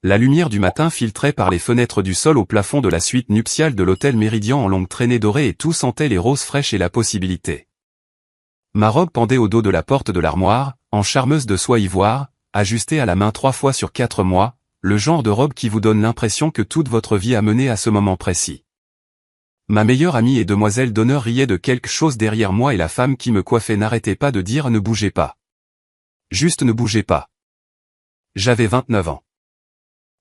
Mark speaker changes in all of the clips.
Speaker 1: La lumière du matin filtrait par les fenêtres du sol au plafond de la suite nuptiale de l'hôtel Méridien en longue traînée dorée et tout sentait les roses fraîches et la possibilité. Ma robe pendait au dos de la porte de l'armoire, en charmeuse de soie ivoire, ajustée à la main 3 fois sur 4 mois, le genre de robe qui vous donne l'impression que toute votre vie a mené à ce moment précis. Ma meilleure amie et demoiselle d'honneur riait de quelque chose derrière moi et la femme qui me coiffait n'arrêtait pas de dire « Ne bougez pas. Juste ne bougez pas ». J'avais 29 ans.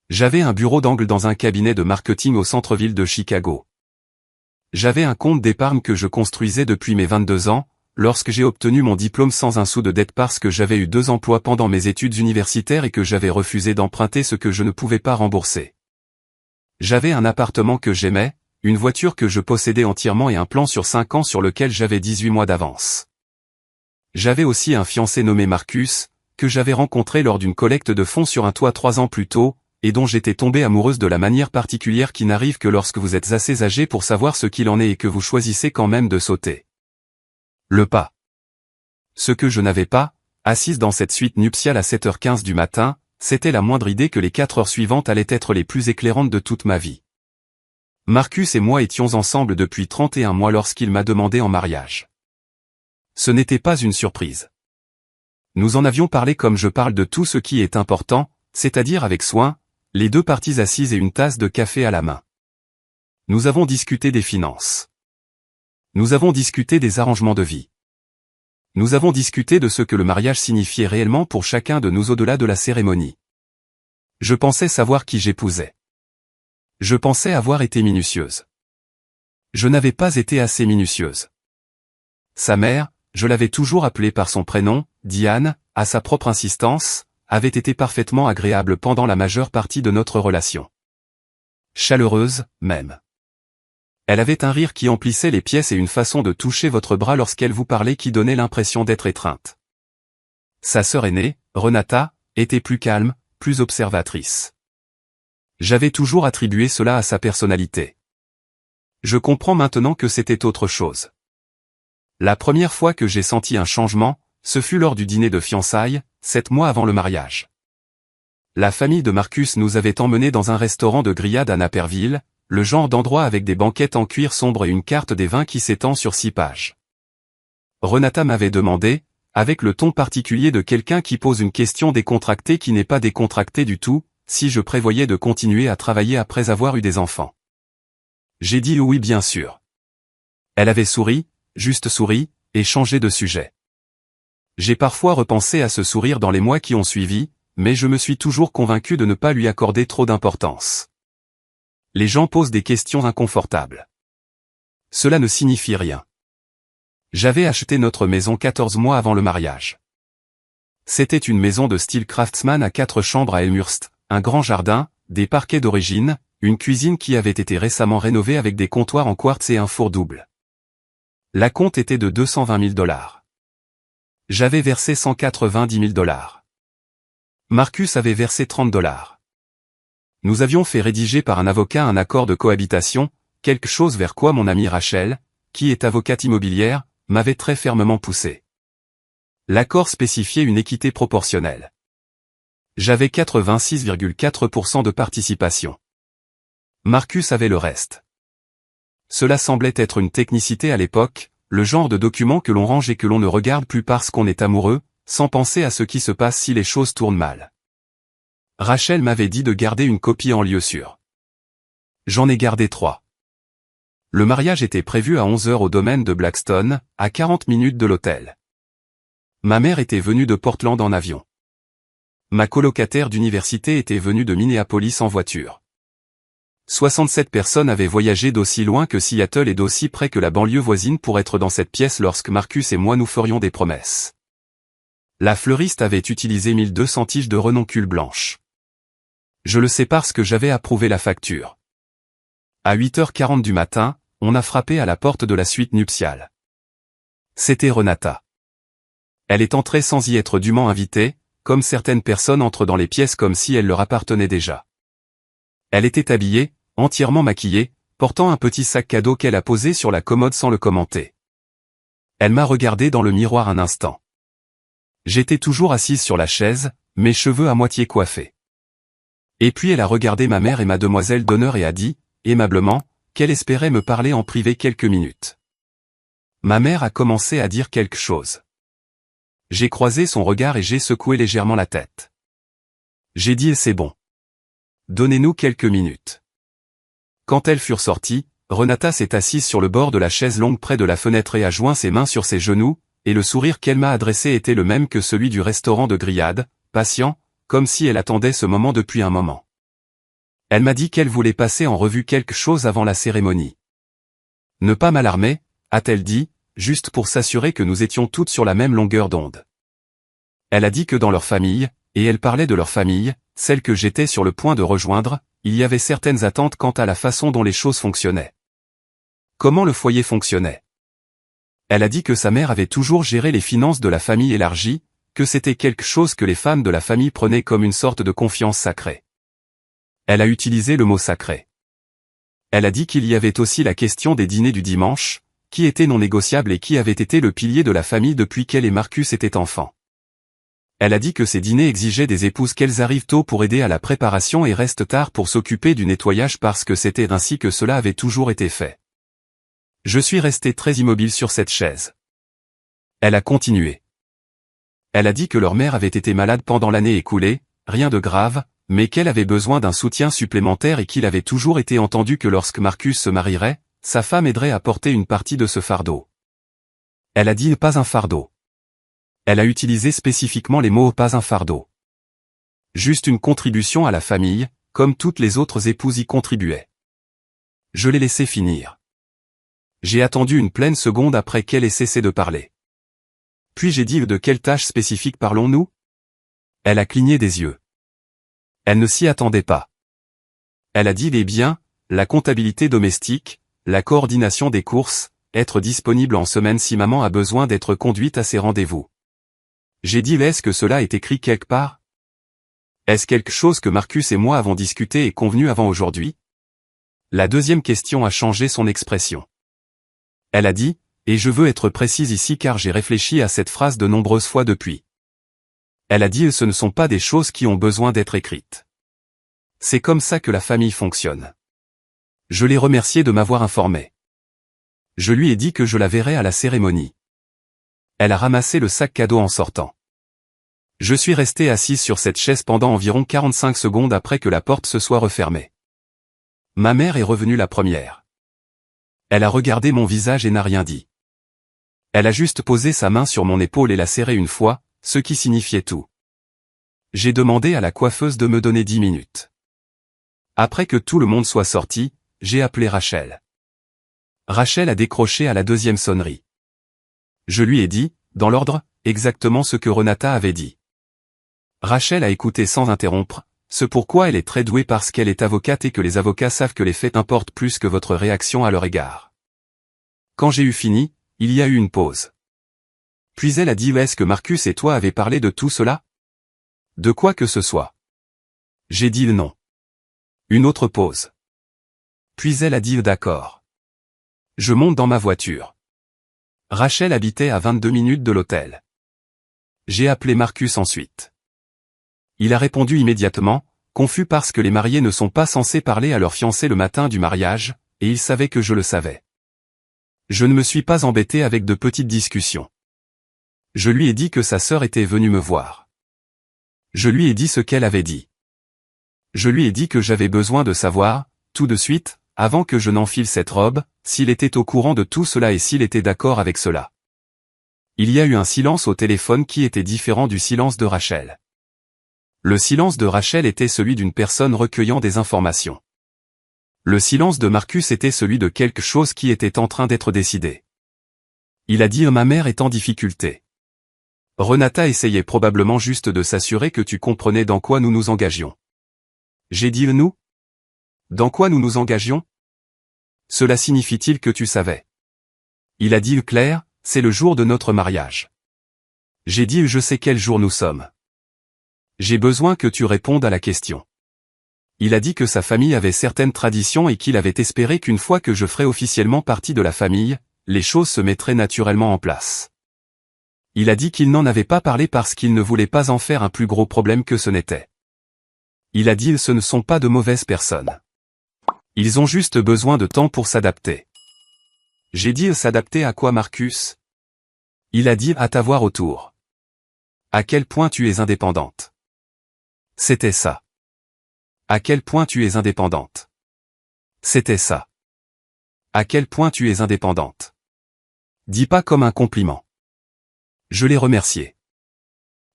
Speaker 1: J'avais un bureau d'angle dans un cabinet de marketing au centre-ville de Chicago. J'avais un compte d'épargne que je construisais depuis mes 22 ans, lorsque j'ai obtenu mon diplôme sans un sou de dette parce que j'avais eu 2 emplois pendant mes études universitaires et que j'avais refusé d'emprunter ce que je ne pouvais pas rembourser. J'avais un appartement que j'aimais, une voiture que je possédais entièrement et un plan sur 5 ans sur lequel j'avais 18 mois d'avance. J'avais aussi un fiancé nommé Marcus, que j'avais rencontré lors d'une collecte de fonds sur un toit 3 ans plus tôt, et dont j'étais tombée amoureuse de la manière particulière qui n'arrive que lorsque vous êtes assez âgé pour savoir ce qu'il en est et que vous choisissez quand même de sauter le pas. Ce que je n'avais pas, assise dans cette suite nuptiale à 7h15 du matin, c'était la moindre idée que les 4 heures suivantes allaient être les plus éclairantes de toute ma vie. Marcus et moi étions ensemble depuis 31 mois lorsqu'il m'a demandé en mariage. Ce n'était pas une surprise. Nous en avions parlé comme je parle de tout ce qui est important, c'est-à-dire avec soin, les 2 parties assises et une tasse de café à la main. Nous avons discuté des finances. Nous avons discuté des arrangements de vie. Nous avons discuté de ce que le mariage signifiait réellement pour chacun de nous au-delà de la cérémonie. Je pensais savoir qui j'épousais. Je pensais avoir été minutieuse. Je n'avais pas été assez minutieuse. Sa mère, je l'avais toujours appelée par son prénom, Diane, à sa propre insistance, avait été parfaitement agréable pendant la majeure partie de notre relation. Chaleureuse, même. Elle avait un rire qui emplissait les pièces et une façon de toucher votre bras lorsqu'elle vous parlait qui donnait l'impression d'être étreinte. Sa sœur aînée, Renata, était plus calme, plus observatrice. J'avais toujours attribué cela à sa personnalité. Je comprends maintenant que c'était autre chose. La première fois que j'ai senti un changement, ce fut lors du dîner de fiançailles, 7 mois avant le mariage. La famille de Marcus nous avait emmenés dans un restaurant de grillades à Naperville, le genre d'endroit avec des banquettes en cuir sombre et une carte des vins qui s'étend sur 6 pages. Renata m'avait demandé, avec le ton particulier de quelqu'un qui pose une question décontractée qui n'est pas décontractée du tout, si je prévoyais de continuer à travailler après avoir eu des enfants. J'ai dit oui bien sûr. Elle avait souri, juste souri, et changé de sujet. J'ai parfois repensé à ce sourire dans les mois qui ont suivi, mais je me suis toujours convaincu de ne pas lui accorder trop d'importance. Les gens posent des questions inconfortables. Cela ne signifie rien. J'avais acheté notre maison 14 mois avant le mariage. C'était une maison de style craftsman à 4 chambres à Elmhurst, un grand jardin, des parquets d'origine, une cuisine qui avait été récemment rénovée avec des comptoirs en quartz et un four double. L'acompte était de $220 000. J'avais versé $190 000. Marcus avait versé $30. Nous avions fait rédiger par un avocat un accord de cohabitation, quelque chose vers quoi mon amie Rachel, qui est avocate immobilière, m'avait très fermement poussé. L'accord spécifiait une équité proportionnelle. J'avais 86,4% de participation. Marcus avait le reste. Cela semblait être une technicité à l'époque, le genre de document que l'on range et que l'on ne regarde plus parce qu'on est amoureux, sans penser à ce qui se passe si les choses tournent mal. Rachel m'avait dit de garder une copie en lieu sûr. J'en ai gardé 3. Le mariage était prévu à 11h au domaine de Blackstone, à 40 minutes de l'hôtel. Ma mère était venue de Portland en avion. Ma colocataire d'université était venue de Minneapolis en voiture. 67 personnes avaient voyagé d'aussi loin que Seattle et d'aussi près que la banlieue voisine pour être dans cette pièce lorsque Marcus et moi nous ferions des promesses. La fleuriste avait utilisé 1200 tiges de renoncule blanche. Je le sais parce que j'avais approuvé la facture. À 8h40 du matin, on a frappé à la porte de la suite nuptiale. C'était Renata. Elle est entrée sans y être dûment invitée, comme certaines personnes entrent dans les pièces comme si elles leur appartenaient déjà. Elle était habillée, entièrement maquillée, portant un petit sac cadeau qu'elle a posé sur la commode sans le commenter. Elle m'a regardé dans le miroir un instant. J'étais toujours assise sur la chaise, mes cheveux à moitié coiffés. Et puis elle a regardé ma mère et ma demoiselle d'honneur et a dit, aimablement, qu'elle espérait me parler en privé quelques minutes. Ma mère a commencé à dire quelque chose. J'ai croisé son regard et j'ai secoué légèrement la tête. J'ai dit c'est bon. Donnez-nous quelques minutes. Quand elles furent sorties, Renata s'est assise sur le bord de la chaise longue près de la fenêtre et a joint ses mains sur ses genoux, et le sourire qu'elle m'a adressé était le même que celui du restaurant de grillade, patient, comme si elle attendait ce moment depuis un moment. Elle m'a dit qu'elle voulait passer en revue quelque chose avant la cérémonie. Ne pas m'alarmer, a-t-elle dit, juste pour s'assurer que nous étions toutes sur la même longueur d'onde. Elle a dit que dans leur famille, et elle parlait de leur famille, celle que j'étais sur le point de rejoindre, il y avait certaines attentes quant à la façon dont les choses fonctionnaient. Comment le foyer fonctionnait. Elle a dit que sa mère avait toujours géré les finances de la famille élargie, que c'était quelque chose que les femmes de la famille prenaient comme une sorte de confiance sacrée. Elle a utilisé le mot sacré. Elle a dit qu'il y avait aussi la question des dîners du dimanche, qui étaient non négociables et qui avaient été le pilier de la famille depuis qu'elle et Marcus étaient enfants. Elle a dit que ces dîners exigeaient des épouses qu'elles arrivent tôt pour aider à la préparation et restent tard pour s'occuper du nettoyage parce que c'était ainsi que cela avait toujours été fait. Je suis resté très immobile sur cette chaise. Elle a continué. Elle a dit que leur mère avait été malade pendant l'année écoulée, rien de grave, mais qu'elle avait besoin d'un soutien supplémentaire et qu'il avait toujours été entendu que lorsque Marcus se marierait, sa femme aiderait à porter une partie de ce fardeau. Elle a dit pas un fardeau. Elle a utilisé spécifiquement les mots pas un fardeau. Juste une contribution à la famille, comme toutes les autres épouses y contribuaient. Je l'ai laissé finir. J'ai attendu une pleine seconde après qu'elle ait cessé de parler. Puis j'ai dit de quelle tâche spécifique parlons-nous? Elle a cligné des yeux. Elle ne s'y attendait pas. Elle a dit les biens, la comptabilité domestique, la coordination des courses, être disponible en semaine si maman a besoin d'être conduite à ses rendez-vous. J'ai dit est-ce que cela est écrit quelque part? Est-ce quelque chose que Marcus et moi avons discuté et convenu avant aujourd'hui? La deuxième question a changé son expression. Elle a dit, et je veux être précise ici car j'ai réfléchi à cette phrase de nombreuses fois depuis. Elle a dit ce ne sont pas des choses qui ont besoin d'être écrites. C'est comme ça que la famille fonctionne. Je l'ai remercié de m'avoir informé. Je lui ai dit que je la verrais à la cérémonie. Elle a ramassé le sac cadeau en sortant. Je suis resté assise sur cette chaise pendant environ 45 secondes après que la porte se soit refermée. Ma mère est revenue la première. Elle a regardé mon visage et n'a rien dit. Elle a juste posé sa main sur mon épaule et l'a serrée une fois, ce qui signifiait tout. J'ai demandé à la coiffeuse de me donner 10 minutes. Après que tout le monde soit sorti, j'ai appelé Rachel. Rachel a décroché à la deuxième sonnerie. Je lui ai dit, dans l'ordre, exactement ce que Renata avait dit. Rachel a écouté sans interrompre, ce pourquoi elle est très douée parce qu'elle est avocate et que les avocats savent que les faits importent plus que votre réaction à leur égard. Quand j'ai eu fini, il y a eu une pause. Puis elle a dit est-ce que Marcus et toi avez parlé de tout cela? De quoi que ce soit. J'ai dit non. Une autre pause. Puis elle a dit d'accord. Je monte dans ma voiture. Rachel habitait à 22 minutes de l'hôtel. J'ai appelé Marcus ensuite. Il a répondu immédiatement, confus parce que les mariés ne sont pas censés parler à leur fiancé le matin du mariage, et il savait que je le savais. Je ne me suis pas embêté avec de petites discussions. Je lui ai dit que sa sœur était venue me voir. Je lui ai dit ce qu'elle avait dit. Je lui ai dit que j'avais besoin de savoir, tout de suite, avant que je n'enfile cette robe, s'il était au courant de tout cela et s'il était d'accord avec cela. Il y a eu un silence au téléphone qui était différent du silence de Rachel. Le silence de Rachel était celui d'une personne recueillant des informations. Le silence de Marcus était celui de quelque chose qui était en train d'être décidé. Il a dit ma mère est en difficulté. Renata essayait probablement juste de s'assurer que tu comprenais dans quoi nous nous engagions. J'ai dit nous? Dans quoi nous nous engagions? Cela signifie-t-il que tu savais? Il a dit Claire, c'est le jour de notre mariage. J'ai dit je sais quel jour nous sommes. J'ai besoin que tu répondes à la question. Il a dit que sa famille avait certaines traditions et qu'il avait espéré qu'une fois que je ferais officiellement partie de la famille, les choses se mettraient naturellement en place. Il a dit qu'il n'en avait pas parlé parce qu'il ne voulait pas en faire un plus gros problème que ce n'était. Il a dit ce ne sont pas de mauvaises personnes. Ils ont juste besoin de temps pour s'adapter. J'ai dit s'adapter à quoi Marcus? Il a dit à t'avoir autour. À quel point tu es indépendante. C'était ça. À quel point tu es indépendante. C'était ça. À quel point tu es indépendante. Dis pas comme un compliment. Je l'ai remercié.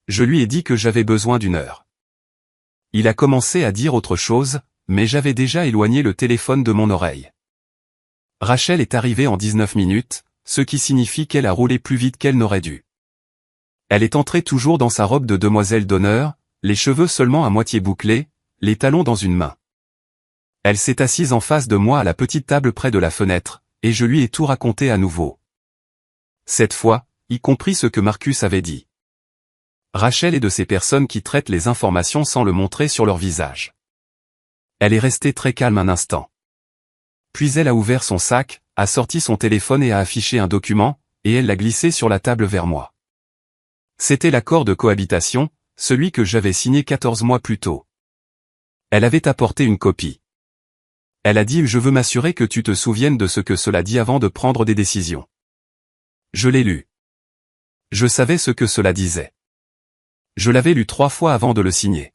Speaker 1: Je lui ai dit que j'avais besoin d'une heure. Il a commencé à dire autre chose, mais j'avais déjà éloigné le téléphone de mon oreille. Rachel est arrivée en 19 minutes, ce qui signifie qu'elle a roulé plus vite qu'elle n'aurait dû. Elle est entrée toujours dans sa robe de demoiselle d'honneur, les cheveux seulement à moitié bouclés, les talons dans une main. Elle s'est assise en face de moi à la petite table près de la fenêtre, et je lui ai tout raconté à nouveau. Cette fois, y compris ce que Marcus avait dit. Rachel est de ces personnes qui traitent les informations sans le montrer sur leur visage. Elle est restée très calme un instant. Puis elle a ouvert son sac, a sorti son téléphone et a affiché un document, et elle l'a glissé sur la table vers moi. C'était l'accord de cohabitation, celui que j'avais signé 14 mois plus tôt. Elle avait apporté une copie. Elle a dit « Je veux m'assurer que tu te souviennes de ce que cela dit avant de prendre des décisions. » Je l'ai lu. Je savais ce que cela disait. Je l'avais lu 3 fois avant de le signer.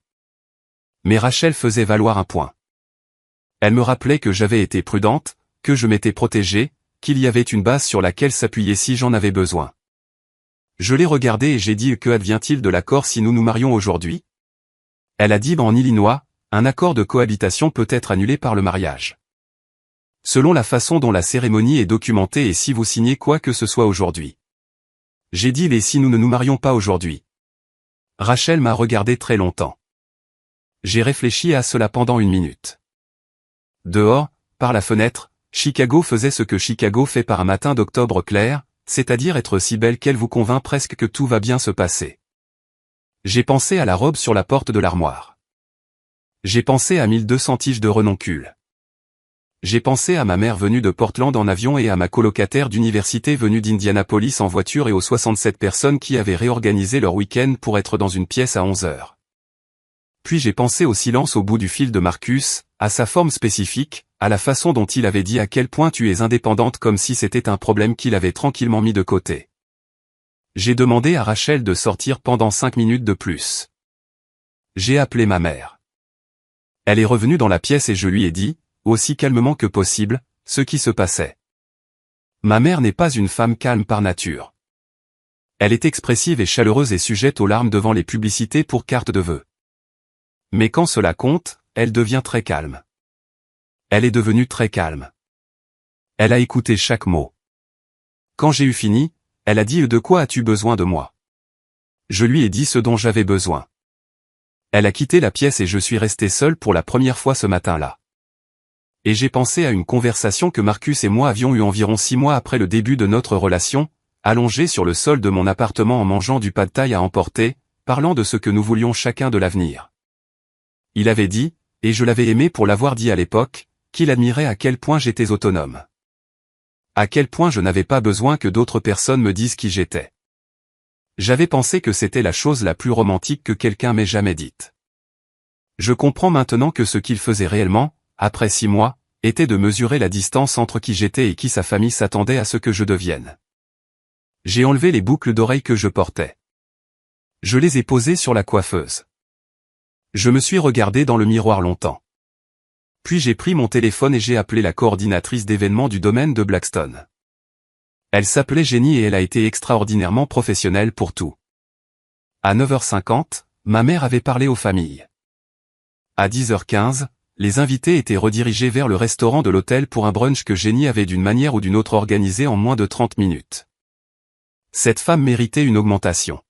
Speaker 1: Mais Rachel faisait valoir un point. Elle me rappelait que j'avais été prudente, que je m'étais protégée, qu'il y avait une base sur laquelle s'appuyer si j'en avais besoin. Je l'ai regardée et j'ai dit « Que advient-il de l'accord si nous nous marions aujourd'hui ?» Elle a dit « En Illinois, un accord de cohabitation peut être annulé par le mariage. Selon la façon dont la cérémonie est documentée et si vous signez quoi que ce soit aujourd'hui. » J'ai dit « Et si nous ne nous marions pas aujourd'hui ?» Rachel m'a regardé très longtemps. J'ai réfléchi à cela pendant 1 minute. Dehors, par la fenêtre, Chicago faisait ce que Chicago fait par un matin d'octobre clair, c'est-à-dire être si belle qu'elle vous convainc presque que tout va bien se passer. J'ai pensé à la robe sur la porte de l'armoire. J'ai pensé à 1200 tiges de renoncule. J'ai pensé à ma mère venue de Portland en avion et à ma colocataire d'université venue d'Indianapolis en voiture et aux 67 personnes qui avaient réorganisé leur week-end pour être dans une pièce à 11 heures. Puis j'ai pensé au silence au bout du fil de Marcus, à sa forme spécifique, à la façon dont il avait dit à quel point tu es indépendante comme si c'était un problème qu'il avait tranquillement mis de côté. J'ai demandé à Rachel de sortir pendant 5 minutes de plus. J'ai appelé ma mère. Elle est revenue dans la pièce et je lui ai dit, aussi calmement que possible, ce qui se passait. Ma mère n'est pas une femme calme par nature. Elle est expressive et chaleureuse et sujette aux larmes devant les publicités pour cartes de vœux. Mais quand cela compte, elle devient très calme. Elle est devenue très calme. Elle a écouté chaque mot. Quand j'ai eu fini, elle a dit « De quoi as-tu besoin de moi ?» Je lui ai dit ce dont j'avais besoin. Elle a quitté la pièce et je suis resté seul pour la première fois ce matin-là. Et j'ai pensé à une conversation que Marcus et moi avions eue environ 6 mois après le début de notre relation, allongés sur le sol de mon appartement en mangeant du pad thaï à emporter, parlant de ce que nous voulions chacun de l'avenir. Il avait dit, et je l'avais aimé pour l'avoir dit à l'époque, qu'il admirait à quel point j'étais autonome. À quel point je n'avais pas besoin que d'autres personnes me disent qui j'étais. J'avais pensé que c'était la chose la plus romantique que quelqu'un m'ait jamais dite. Je comprends maintenant que ce qu'il faisait réellement, après 6 mois, était de mesurer la distance entre qui j'étais et qui sa famille s'attendait à ce que je devienne. J'ai enlevé les boucles d'oreilles que je portais. Je les ai posées sur la coiffeuse. Je me suis regardé dans le miroir longtemps. Puis j'ai pris mon téléphone et j'ai appelé la coordinatrice d'événements du domaine de Blackstone. Elle s'appelait Jenny et elle a été extraordinairement professionnelle pour tout. À 9h50, ma mère avait parlé aux familles. À 10h15, les invités étaient redirigés vers le restaurant de l'hôtel pour un brunch que Jenny avait d'une manière ou d'une autre organisé en moins de 30 minutes. Cette femme méritait une augmentation.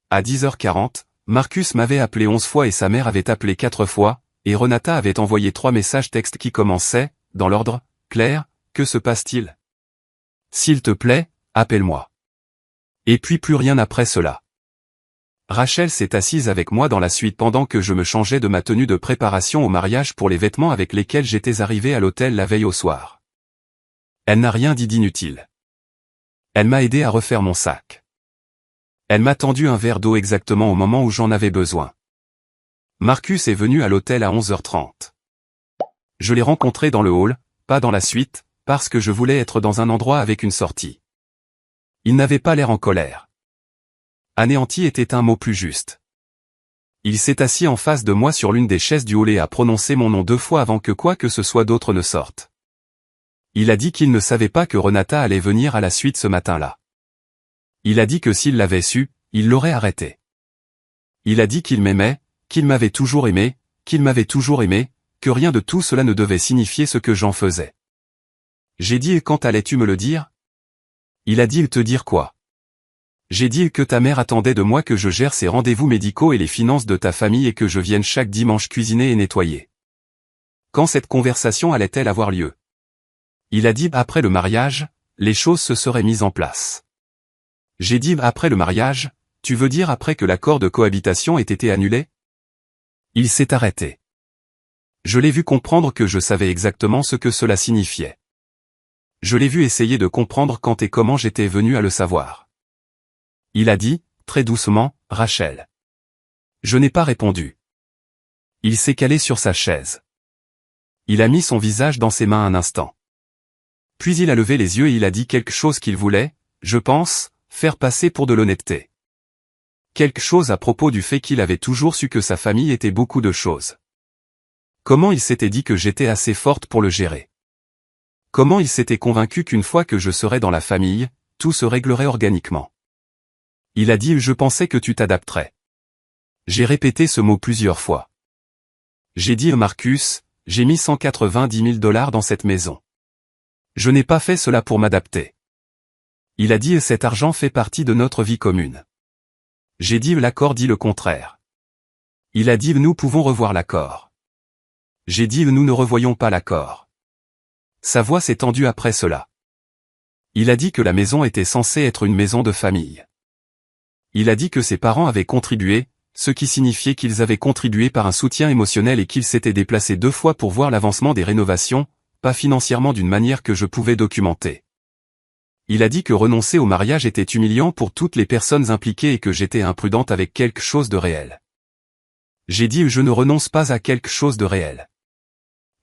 Speaker 1: À 10h40, Marcus m'avait appelé 11 fois et sa mère avait appelé 4 fois, et Renata avait envoyé 3 messages textes qui commençaient, dans l'ordre, « Claire, que se passe-t-il ? S'il te plaît, appelle-moi. » Et puis plus rien après cela. Rachel s'est assise avec moi dans la suite pendant que je me changeais de ma tenue de préparation au mariage pour les vêtements avec lesquels j'étais arrivé à l'hôtel la veille au soir. Elle n'a rien dit d'inutile. Elle m'a aidé à refaire mon sac. Elle m'a tendu un verre d'eau exactement au moment où j'en avais besoin. Marcus est venu à l'hôtel à 11h30. Je l'ai rencontré dans le hall, pas dans la suite, parce que je voulais être dans un endroit avec une sortie. Il n'avait pas l'air en colère. Anéanti était un mot plus juste. Il s'est assis en face de moi sur l'une des chaises du hall et a prononcé mon nom 2 fois avant que quoi que ce soit d'autre ne sorte. Il a dit qu'il ne savait pas que Renata allait venir à la suite ce matin-là. Il a dit que s'il l'avait su, il l'aurait arrêté. Il a dit qu'il m'aimait, qu'il m'avait toujours aimé, que rien de tout cela ne devait signifier ce que j'en faisais. J'ai dit « Quand allais-tu me le dire ?» Il a dit « Te dire quoi ?» J'ai dit que ta mère attendait de moi que je gère ses rendez-vous médicaux et les finances de ta famille et que je vienne chaque dimanche cuisiner et nettoyer. Quand cette conversation allait-elle avoir lieu? Il a dit après le mariage, les choses se seraient mises en place. J'ai dit après le mariage, tu veux dire après que l'accord de cohabitation ait été annulé? Il s'est arrêté. Je l'ai vu comprendre que je savais exactement ce que cela signifiait. Je l'ai vu essayer de comprendre quand et comment j'étais venu à le savoir. Il a dit, très doucement, Rachel. Je n'ai pas répondu. Il s'est calé sur sa chaise. Il a mis son visage dans ses mains un instant. Puis il a levé les yeux et il a dit quelque chose qu'il voulait, je pense, faire passer pour de l'honnêteté. Quelque chose à propos du fait qu'il avait toujours su que sa famille était beaucoup de choses. Comment il s'était dit que j'étais assez forte pour le gérer. Comment il s'était convaincu qu'une fois que je serais dans la famille, tout se réglerait organiquement. Il a dit « Je pensais que tu t'adapterais ». J'ai répété ce mot plusieurs fois. J'ai dit « Marcus, j'ai mis 190 000 $ dans cette maison. Je n'ai pas fait cela pour m'adapter. » Il a dit « Cet argent fait partie de notre vie commune. » J'ai dit « L'accord dit le contraire. » Il a dit « Nous pouvons revoir l'accord. » J'ai dit « Nous ne revoyons pas l'accord. » Sa voix s'est tendue après cela. Il a dit que la maison était censée être une maison de famille. Il a dit que ses parents avaient contribué, ce qui signifiait qu'ils avaient contribué par un soutien émotionnel et qu'ils s'étaient déplacés 2 fois pour voir l'avancement des rénovations, pas financièrement d'une manière que je pouvais documenter. Il a dit que renoncer au mariage était humiliant pour toutes les personnes impliquées et que j'étais imprudente avec quelque chose de réel. J'ai dit « Je ne renonce pas à quelque chose de réel.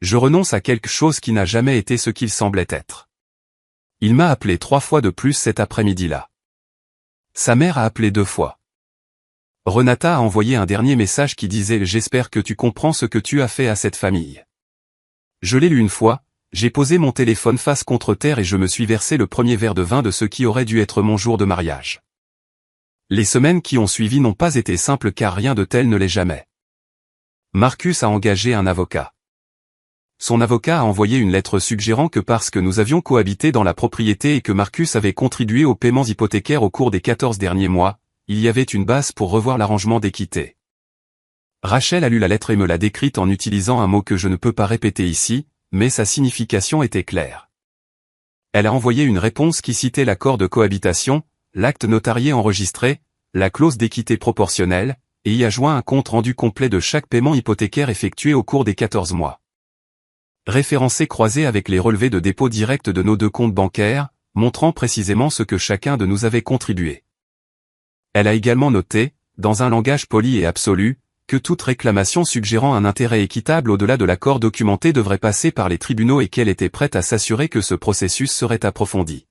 Speaker 1: Je renonce à quelque chose qui n'a jamais été ce qu'il semblait être. » Il m'a appelé 3 fois de plus cet après-midi-là. Sa mère a appelé 2 fois. Renata a envoyé un dernier message qui disait « J'espère que tu comprends ce que tu as fait à cette famille. » Je l'ai lu une fois, j'ai posé mon téléphone face contre terre et je me suis versé le premier verre de vin de ce qui aurait dû être mon jour de mariage. Les semaines qui ont suivi n'ont pas été simples car rien de tel ne l'est jamais. Marcus a engagé un avocat. Son avocat a envoyé une lettre suggérant que parce que nous avions cohabité dans la propriété et que Marcus avait contribué aux paiements hypothécaires au cours des 14 derniers mois, il y avait une base pour revoir l'arrangement d'équité. Rachel a lu la lettre et me l'a décrite en utilisant un mot que je ne peux pas répéter ici, mais sa signification était claire. Elle a envoyé une réponse qui citait l'accord de cohabitation, l'acte notarié enregistré, la clause d'équité proportionnelle, et y a joint un compte rendu complet de chaque paiement hypothécaire effectué au cours des 14 mois. Référencé croisé avec les relevés de dépôt direct de nos 2 comptes bancaires, montrant précisément ce que chacun de nous avait contribué. Elle a également noté, dans un langage poli et absolu, que toute réclamation suggérant un intérêt équitable au-delà de l'accord documenté devrait passer par les tribunaux et qu'elle était prête à s'assurer que ce processus serait approfondi.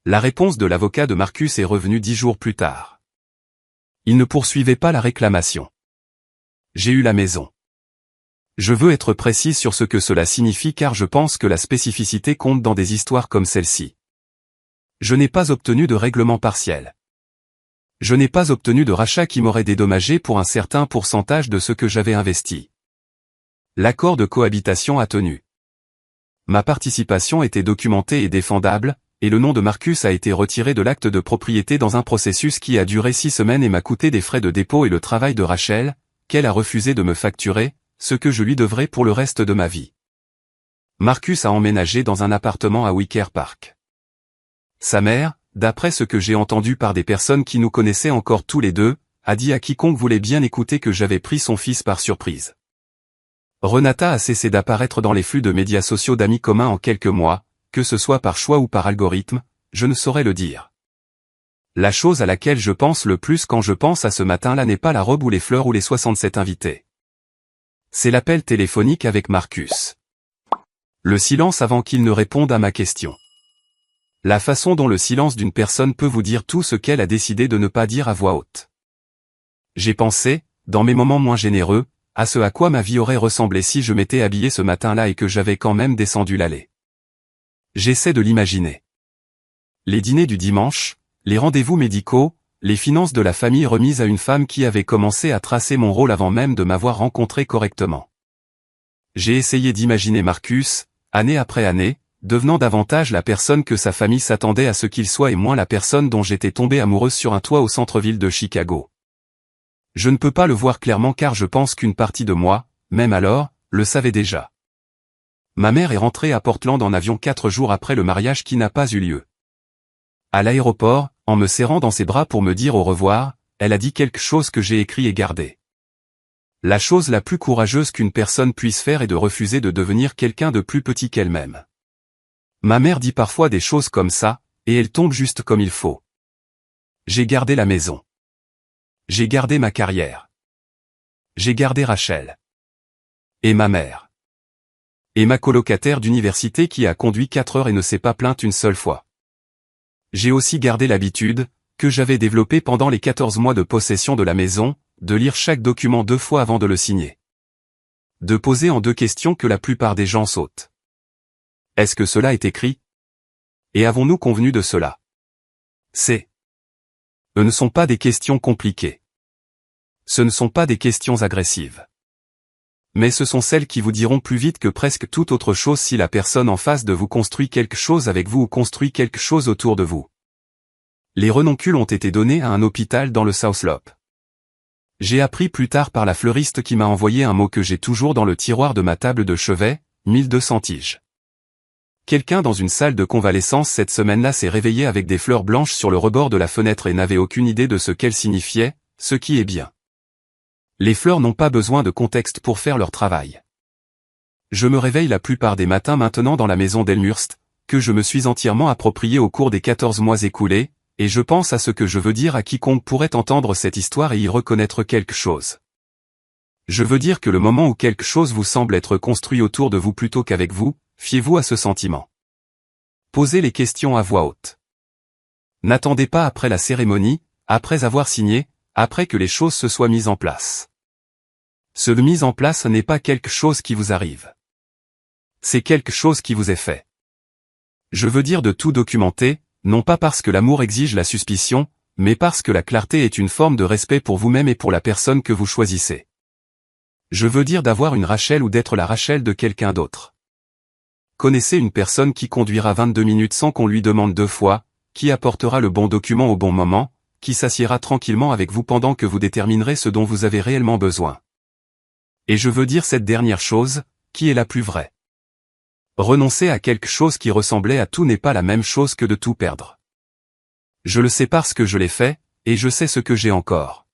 Speaker 1: La réponse de l'avocat de Marcus est revenue 10 jours plus tard. Il ne poursuivait pas la réclamation. J'ai eu la maison. Je veux être précis sur ce que cela signifie car je pense que la spécificité compte dans des histoires comme celle-ci. Je n'ai pas obtenu de règlement partiel. Je n'ai pas obtenu de rachat qui m'aurait dédommagé pour un certain pourcentage de ce que j'avais investi. L'accord de cohabitation a tenu. Ma participation était documentée et défendable, et le nom de Marcus a été retiré de l'acte de propriété dans un processus qui a duré 6 semaines et m'a coûté des frais de dépôt et le travail de Rachel, qu'elle a refusé de me facturer, ce que je lui devrai pour le reste de ma vie. Marcus a emménagé dans un appartement à Wicker Park. Sa mère, d'après ce que j'ai entendu par des personnes qui nous connaissaient encore tous les deux, a dit à quiconque voulait bien écouter que j'avais pris son fils par surprise. Renata a cessé d'apparaître dans les flux de médias sociaux d'amis communs en quelques mois, que ce soit par choix ou par algorithme, je ne saurais le dire. La chose à laquelle je pense le plus quand je pense à ce matin-là n'est pas la robe ou les fleurs ou les 67 invités. C'est l'appel téléphonique avec Marcus. Le silence avant qu'il ne réponde à ma question. La façon dont le silence d'une personne peut vous dire tout ce qu'elle a décidé de ne pas dire à voix haute. J'ai pensé, dans mes moments moins généreux, à ce à quoi ma vie aurait ressemblé si je m'étais habillé ce matin-là et que j'avais quand même descendu l'allée. J'essaie de l'imaginer. Les dîners du dimanche, les rendez-vous médicaux, les finances de la famille remises à une femme qui avait commencé à tracer mon rôle avant même de m'avoir rencontré correctement. J'ai essayé d'imaginer Marcus, année après année, devenant davantage la personne que sa famille s'attendait à ce qu'il soit et moins la personne dont j'étais tombé amoureuse sur un toit au centre-ville de Chicago. Je ne peux pas le voir clairement car je pense qu'une partie de moi, même alors, le savait déjà. Ma mère est rentrée à Portland en avion 4 jours après le mariage qui n'a pas eu lieu. À l'aéroport, en me serrant dans ses bras pour me dire au revoir, elle a dit quelque chose que j'ai écrit et gardé. La chose la plus courageuse qu'une personne puisse faire est de refuser de devenir quelqu'un de plus petit qu'elle-même. Ma mère dit parfois des choses comme ça, et elle tombe juste comme il faut. J'ai gardé la maison. J'ai gardé ma carrière. J'ai gardé Rachel. Et ma mère. Et ma colocataire d'université qui a conduit 4 heures et ne s'est pas plainte une seule fois. J'ai aussi gardé l'habitude, que j'avais développée pendant les 14 mois de possession de la maison, de lire chaque document 2 fois avant de le signer. De poser en 2 questions que la plupart des gens sautent. Est-ce que cela est écrit? Et avons-nous convenu de cela? Ce ne sont pas des questions compliquées. Ce ne sont pas des questions agressives. Mais ce sont celles qui vous diront plus vite que presque toute autre chose si la personne en face de vous construit quelque chose avec vous ou construit quelque chose autour de vous. Les renoncules ont été donnés à un hôpital dans le South Slope. J'ai appris plus tard par la fleuriste qui m'a envoyé un mot que j'ai toujours dans le tiroir de ma table de chevet, 1200 tiges. Quelqu'un dans une salle de convalescence cette semaine-là s'est réveillé avec des fleurs blanches sur le rebord de la fenêtre et n'avait aucune idée de ce qu'elles signifiaient, ce qui est bien. Les fleurs n'ont pas besoin de contexte pour faire leur travail. Je me réveille la plupart des matins maintenant dans la maison d'Elmhurst, que je me suis entièrement appropriée au cours des 14 mois écoulés, et je pense à ce que je veux dire à quiconque pourrait entendre cette histoire et y reconnaître quelque chose. Je veux dire que le moment où quelque chose vous semble être construit autour de vous plutôt qu'avec vous, fiez-vous à ce sentiment. Posez les questions à voix haute. N'attendez pas après la cérémonie, après avoir signé, après que les choses se soient mises en place. Ce mise en place n'est pas quelque chose qui vous arrive. C'est quelque chose qui vous est fait. Je veux dire de tout documenter, non pas parce que l'amour exige la suspicion, mais parce que la clarté est une forme de respect pour vous-même et pour la personne que vous choisissez. Je veux dire d'avoir une Rachel ou d'être la Rachel de quelqu'un d'autre. Connaissez une personne qui conduira 22 minutes sans qu'on lui demande 2 fois, qui apportera le bon document au bon moment, qui s'assiera tranquillement avec vous pendant que vous déterminerez ce dont vous avez réellement besoin. Et je veux dire cette dernière chose, qui est la plus vraie. Renoncer à quelque chose qui ressemblait à tout n'est pas la même chose que de tout perdre. Je le sais parce que je l'ai fait, et je sais ce que j'ai encore.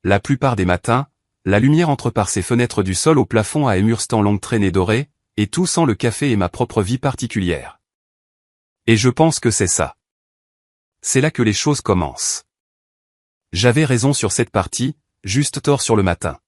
Speaker 1: La plupart des matins, la lumière entre par ces fenêtres du sol au plafond à Elmhurst en longue traînée dorée, et tout sans le café et ma propre vie particulière. Et je pense que c'est ça. C'est là que les choses commencent. J'avais raison sur cette partie, juste tort sur le matin.